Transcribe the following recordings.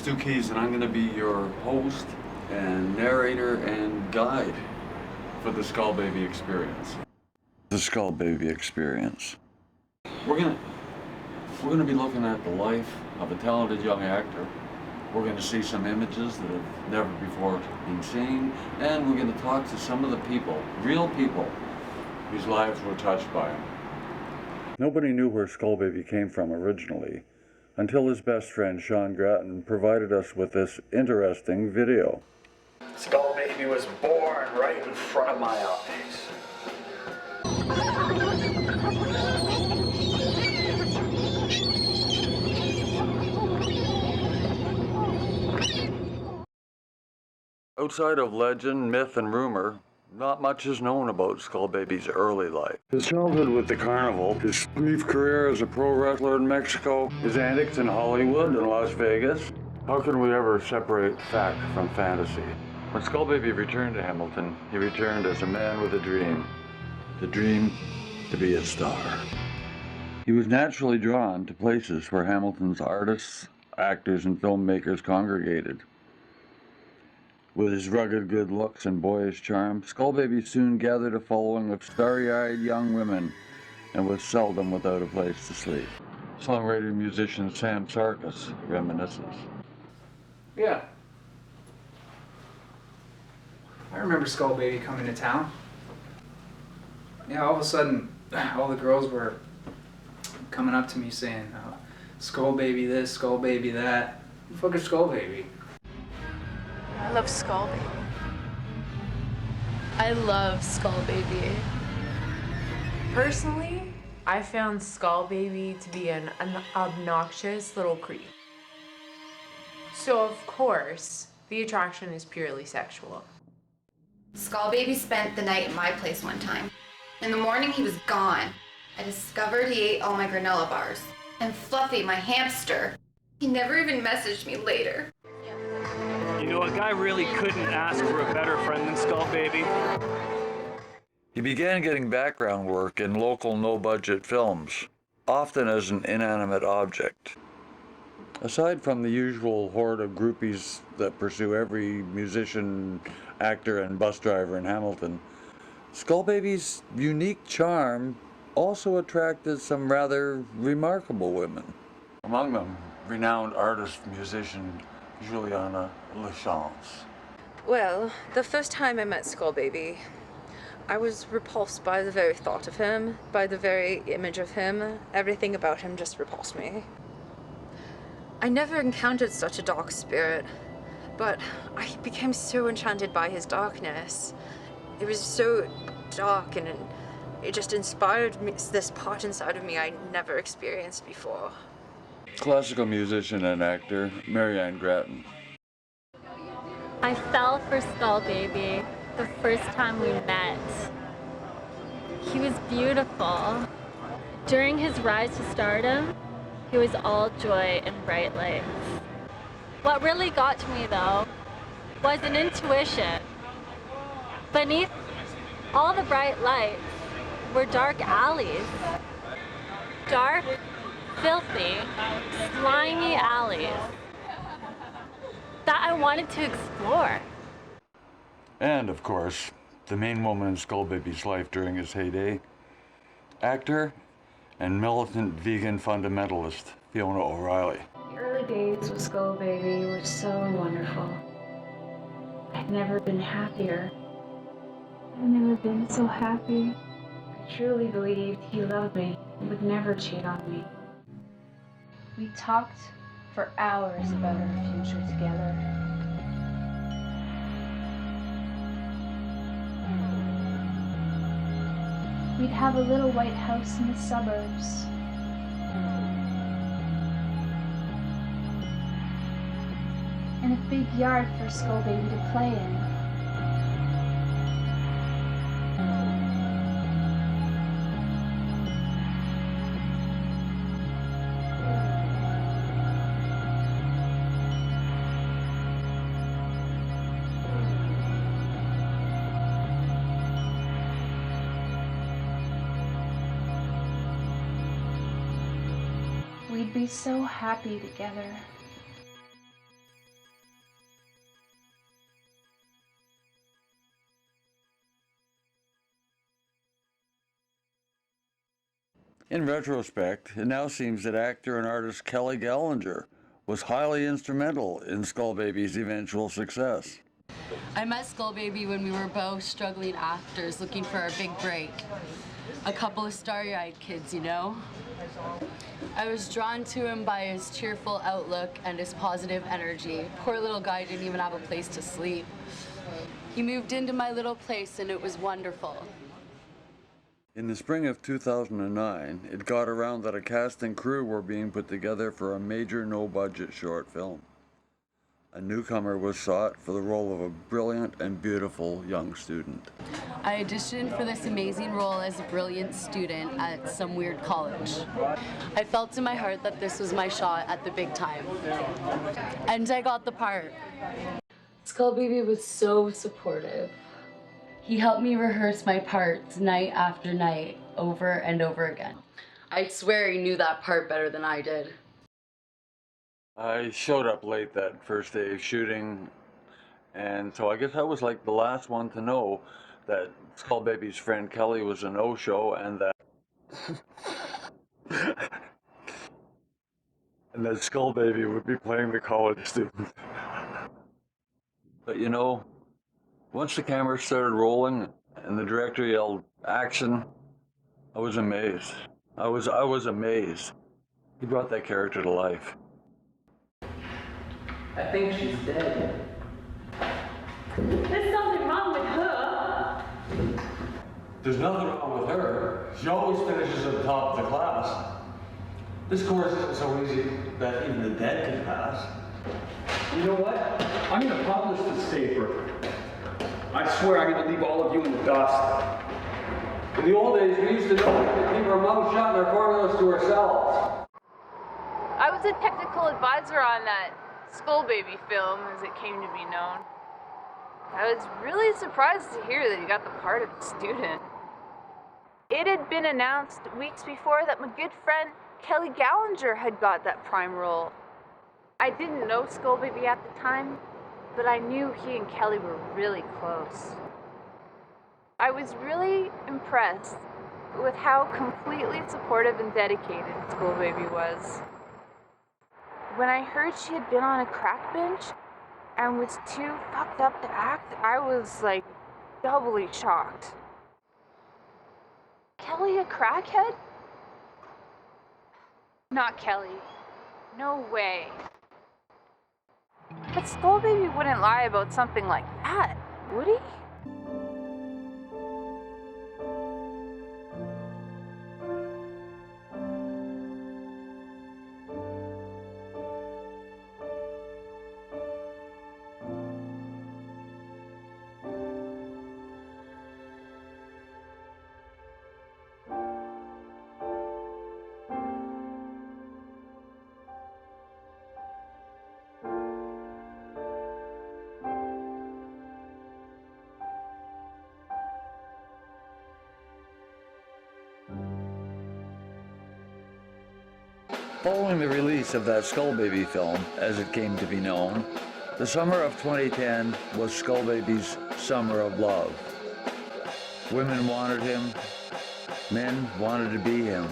Stu Keays, and I'm going to be your host and narrator and guide for the Skullbaby Experience. The Skullbaby Experience. We're gonna be looking at the life of a talented young actor. We're going to see some images that have never before been seen, and we're going to talk to some of the people, real people, whose lives were touched by him. Nobody knew where Skullbaby came from originally, until his best friend Sean Grattan provided us with this interesting video. Skullbaby was born right in front of my eyes. Outside of legend, myth, and rumor, not much is known about Skullbaby's early life. His childhood with the carnival, his brief career as a pro wrestler in Mexico, his antics in Hollywood and Las Vegas. How can we ever separate fact from fantasy? When Skullbaby returned to Hamilton, he returned as a man with a dream. The dream to be a star. He was naturally drawn to places where Hamilton's artists, actors, and filmmakers congregated. With his rugged good looks and boyish charm, Skullbaby soon gathered a following of starry-eyed young women and was seldom without a place to sleep. Songwriter and musician Sam Sarkis reminisces. Yeah. I remember Skullbaby coming to town. Yeah, all of a sudden, all the girls were coming up to me saying, Skullbaby this, Skullbaby that. Who the fuck is Skullbaby? I love Skullbaby. I love Skullbaby. Personally, I found Skullbaby to be an obnoxious little creep. So of course, the attraction is purely sexual. Skullbaby spent the night at my place one time. In the morning, he was gone. I discovered he ate all my granola bars. And Fluffy, my hamster, he never even messaged me later. You know, a guy really couldn't ask for a better friend than Skullbaby. He began getting background work in local no-budget films, often as an inanimate object. Aside from the usual horde of groupies that pursue every musician, actor, and bus driver in Hamilton, Skullbaby's unique charm also attracted some rather remarkable women. Among them, renowned artist, musician Juliana Lachance. Well, the first time I met Skullbaby, I was repulsed by the very thought of him, by the very image of him. Everything about him just repulsed me. I never encountered such a dark spirit, but I became so enchanted by his darkness. It was so dark, and it just inspired me, this part inside of me I never experienced before. Classical musician and actor Marianne Grattan. I fell for Skullbaby the first time we met. He was beautiful. During his rise to stardom, he was all joy and bright lights. What really got to me, though, was an intuition. Beneath all the bright lights were dark alleys. Dark, filthy, slimy alleys that I wanted to explore. And, of course, the main woman in Skullbaby's life during his heyday, actor and militant vegan fundamentalist Fiona O'Reilly. The early days with Skullbaby were so wonderful. I've never been happier. I've never been so happy. I truly believed he loved me and would never cheat on me. We talked for hours about our future together. We'd have a little white house in the suburbs. And a big yard for Skullbaby to play in. We'd be so happy together. In retrospect, it now seems that actor and artist Kelly Gallinger was highly instrumental in Skullbaby's eventual success. I met Skullbaby when we were both struggling actors looking for our big break. A couple of starry-eyed kids, you know? I was drawn to him by his cheerful outlook and his positive energy. Poor little guy didn't even have a place to sleep. He moved into my little place and it was wonderful. In the spring of 2009, it got around that a cast and crew were being put together for a major no-budget short film. A newcomer was sought for the role of a brilliant and beautiful young student. I auditioned for this amazing role as a brilliant student at some weird college. I felt in my heart that this was my shot at the big time. And I got the part. Skullbaby was so supportive. He helped me rehearse my parts night after night, over and over again. I swear he knew that part better than I did. I showed up late that first day of shooting, and so I guess I was like the last one to know that Skullbaby's friend Kelly was a no-show and that and that Skullbaby would be playing the college student. But you know, once the camera started rolling and the director yelled action, I was amazed. I was amazed. He brought that character to life. I think she's dead. There's something wrong with her. There's nothing wrong with her. She always finishes at the top of the class. This course isn't so easy that even the dead can pass. You know what? I'm gonna publish this paper. I swear I'm gonna leave all of you in the dust. In the old days, we used to know we could keep our mouths shut and our formulas to ourselves. I was a technical advisor on that Skullbaby film, as it came to be known. I was really surprised to hear that he got the part of the student. It had been announced weeks before that my good friend Kelly Gallinger had got that prime role. I didn't know Skullbaby at the time, but I knew he and Kelly were really close. I was really impressed with how completely supportive and dedicated Skullbaby was. When I heard she had been on a crack bench and was too fucked up to act, I was like doubly shocked. Kelly a crackhead? Not Kelly. No way. But Skullbaby wouldn't lie about something like that, would he? Following the release of that Skullbaby film, as it came to be known, the summer of 2010 was Skullbaby's summer of love. Women wanted him, men wanted to be him,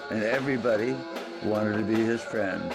and everybody wanted to be his friend.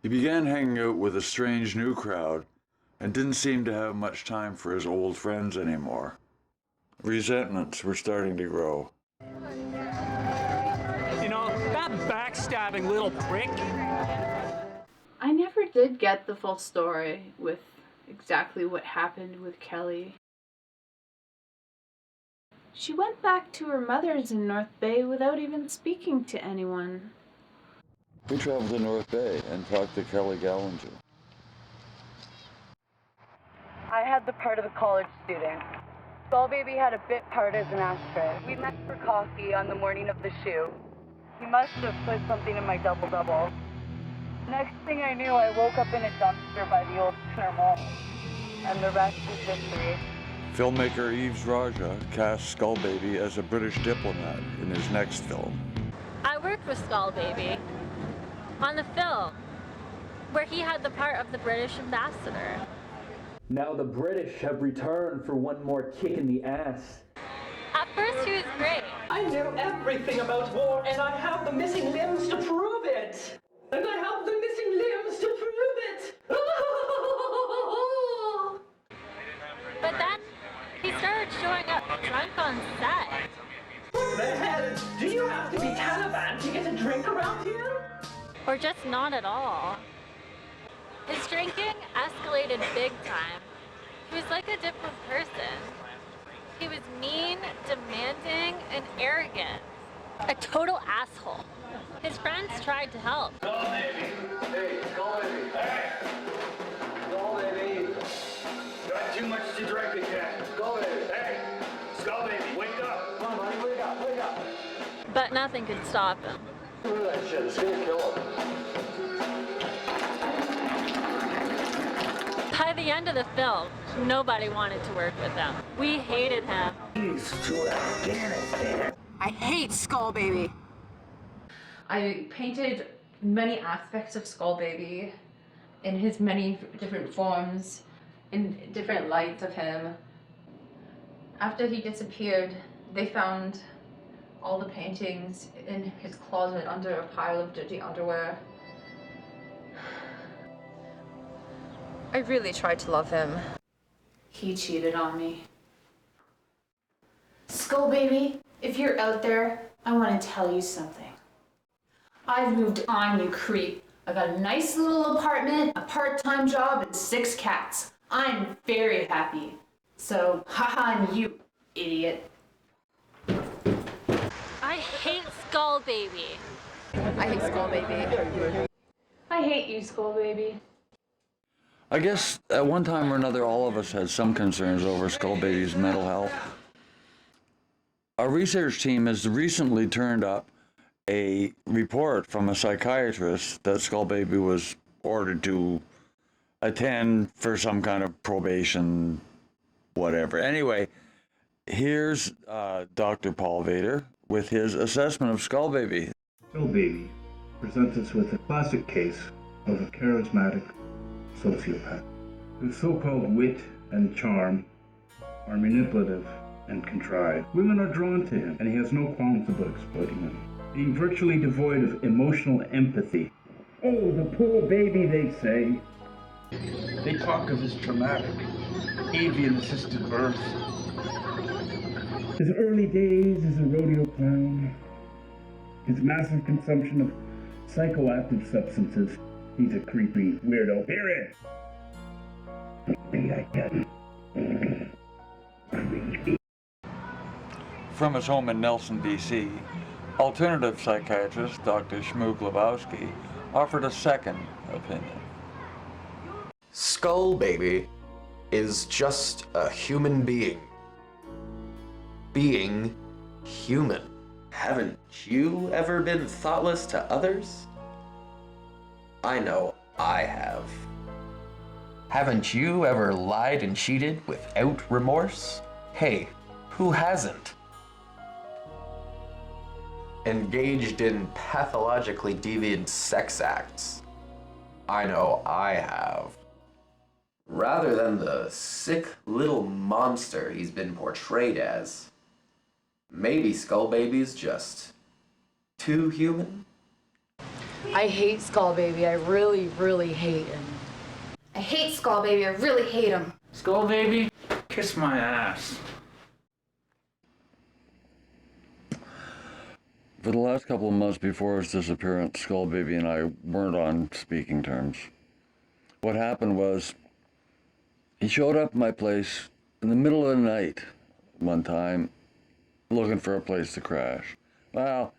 He began hanging out with a strange new crowd and didn't seem to have much time for his old friends anymore. Resentments were starting to grow. You know, that backstabbing little prick. I never did get the full story with exactly what happened with Kelly. She went back to her mother's in North Bay without even speaking to anyone. We traveled to North Bay and talked to Kelly Gallinger. I had the part of the college student. Skullbaby had a bit part as an actress. We met for coffee on the morning of the shoot. He must have put something in my double-double. Next thing I knew, I woke up in a dumpster by the old Pinner Mall. And the rest is history. Filmmaker Yves Raja cast Skullbaby as a British diplomat in his next film. I worked with Skullbaby on the film where he had the part of the British ambassador. Now the British have returned for one more kick in the ass. At first he was great. I know everything about war, and I have the missing limbs to prove it! And I have the missing limbs to prove it! But then he started showing up drunk on set. The hell? Do you have to be Taliban to get a drink around here? Or just not at all. His drinking escalated big time. He was like a different person. He was mean, demanding, and arrogant. A total asshole. His friends tried to help. Skullbaby! Hey, Skullbaby! Hey! Skullbaby! Got too much to drink again. Skullbaby! Hey! Skullbaby, wake up! Come on, buddy, wake up, wake up! But nothing could stop him. Look at that shit, it's gonna kill him. By the end of the film, nobody wanted to work with him. We hated him. He's to Afghanistan. I hate Skullbaby. I painted many aspects of Skullbaby in his many different forms, in different lights of him. After he disappeared, they found all the paintings in his closet under a pile of dirty underwear. I really tried to love him. He cheated on me. Skullbaby, if you're out there, I want to tell you something. I've moved on, you creep. I got a nice little apartment, a part-time job, and 6 cats. I'm very happy. So, haha on you, idiot. I hate Skullbaby. I hate Skullbaby. I hate you, Skullbaby. I guess at one time or another, all of us had some concerns over Skullbaby's mental health. Our research team has recently turned up a report from a psychiatrist that Skullbaby was ordered to attend for some kind of probation, whatever. Anyway, here's Dr. Paul Vader with his assessment of Skullbaby. Skullbaby presents us with a classic case of a charismatic sociopath whose so-called wit and charm are manipulative and contrived. Women are drawn to him, and he has no qualms about exploiting them. Being virtually devoid of emotional empathy. Oh, the poor baby, they say. They talk of his traumatic, avian-assisted birth. His early days as a rodeo clown. His massive consumption of psychoactive substances. He's a creepy weirdo. Hear it! Creepy. From his home in Nelson, BC, alternative psychiatrist Dr. Shmoo Glabowski offered a second opinion. Skullbaby is just a human being. Being human. Haven't you ever been thoughtless to others? I know I have. Haven't you ever lied and cheated without remorse? Hey, who hasn't? Engaged in pathologically deviant sex acts? I know I have. Rather than the sick little monster he's been portrayed as, maybe Skullbaby's just too human? I hate Skullbaby. I really, really hate him. I hate Skullbaby. I really hate him. Skullbaby, kiss my ass. For the last couple of months before his disappearance, Skullbaby and I weren't on speaking terms. What happened was, he showed up at my place in the middle of the night one time, looking for a place to crash. Well,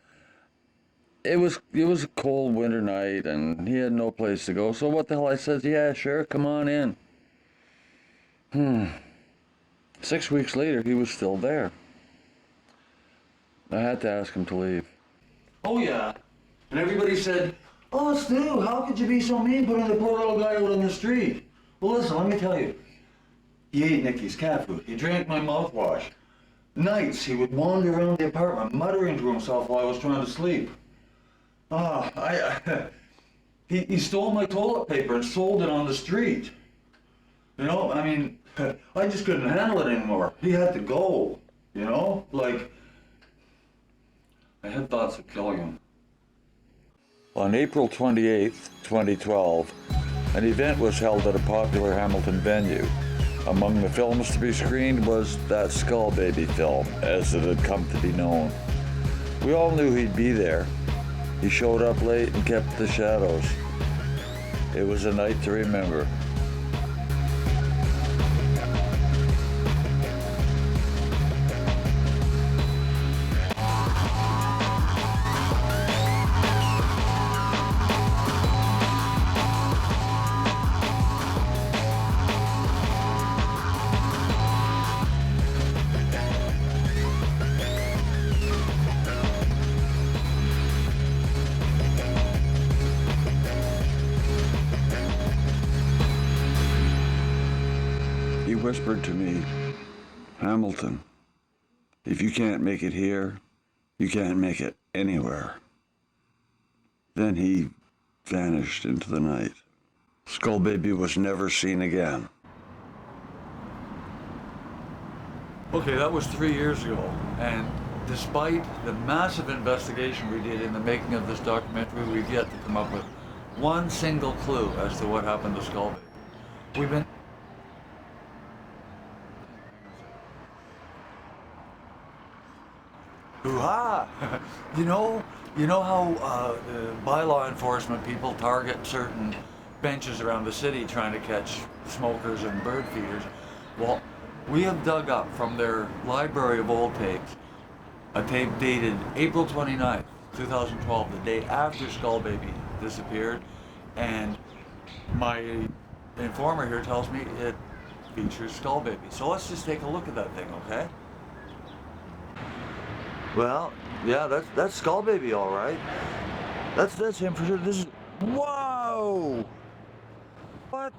it was a cold winter night, and he had no place to go, so what the hell, I said, yeah, sure, come on in. 6 weeks later, he was still there. I had to ask him to leave. Oh yeah, and everybody said, oh Stu, how could you be so mean putting the poor little guy out on the street? Well listen, let me tell you, He ate Nikki's cat food. He drank my mouthwash. Nights, he would wander around the apartment, muttering to himself while I was trying to sleep. He stole my toilet paper and sold it on the street. You know, I mean, I just couldn't handle it anymore. He had to go, you know? Like, I had thoughts of killing him. On April 28th, 2012, an event was held at a popular Hamilton venue. Among the films to be screened was that Skullbaby film, as it had come to be known. We all knew he'd be there. He showed up late and kept the shadows. It was a night to remember. He whispered to me, "Hamilton, if you can't make it here, you can't make it anywhere." Then he vanished into the night. Skullbaby was never seen again. Okay, that was 3 years ago, and despite the massive investigation we did in the making of this documentary, we've yet to come up with one single clue as to what happened to Skullbaby. We've been Hoo-ha! You know how by law enforcement people target certain benches around the city trying to catch smokers and bird feeders? Well, we have dug up from their library of old tapes a tape dated April 29th, 2012, the day after Skullbaby disappeared, and my informer here tells me it features Skullbaby. So let's just take a look at that thing, okay? Well, yeah, that's Skullbaby, all right. That's him for sure. This is, whoa! What?